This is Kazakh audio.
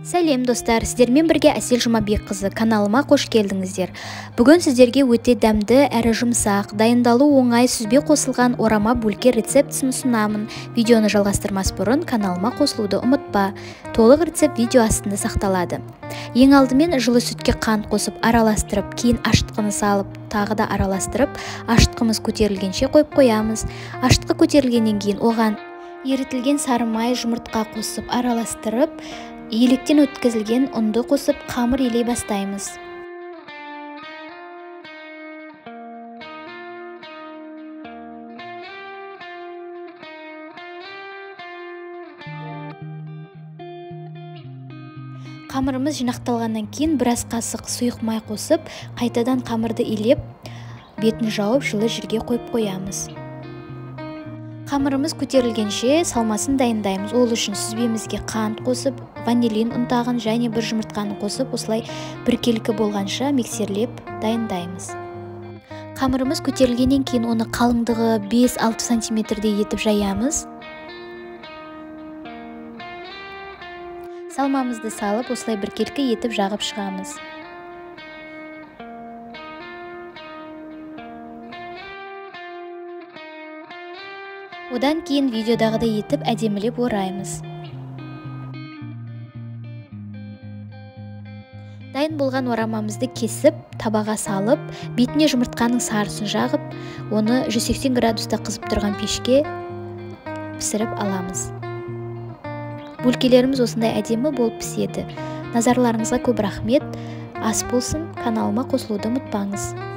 Сәлем достар, сіздермен бірге Әсел Жұмабекқызы каналыма қош келдіңіздер. Бүгін сіздерге өте дәмді әрі жұмсақ, дайындалу оңай сүзбе қосылған орама бөлке рецептісін ұсынамын. Видеоны жалғастырмас бұрын каналыма қосылуды ұмытпа. Толық рецепт видео астында сақталады. Ең алдымен жылы сүтке қант қосып араластырып, кейін ашытқыны салып, тағы да араластырып, ашытқымыз көтерілгенше қойып қоямыз. Ашытқы көтерілгеннен кейін оған ерітілген сары май, жұмыртқа қосып араластырып, електен өткізілген ұнды қосып қамыр елей бастаймыз. Қамырымыз жинақталғаннан кейін біраз қасық сұйық май қосып, қайтадан қамырды илеп, бетін жауып жылы жерге қойып қоямыз. Қамырымыз көтерілгенше салмасын дайындаймыз. Ол үшін сүзбемізге қант қосып, ванилин ұнтағын және бір жұмыртқаны қосып, осылай біркелкі болғанша миксерлеп дайындаймыз. Қамырымыз көтерілгеннен кейін оны қалыңдығы 5-6 сантиметрдей етіп жаямыз. Салмамызды салып, осылай біркелкі етіп жағып шығамыз. Одан кейін видеодағыдай етіп әдемілеп ораймыз. Дайын болған орамамызды кесіп, табаға салып, бетіне жұмыртқаның сарысын жағып, оны 180 градуста қызып тұрған пешке пісіріп аламыз. Бөлкелеріміз осындай әдемі болып піседі. Назарларыңызға көп рахмет. Ас болсын, каналыма қосылуды ұмытпаңыз.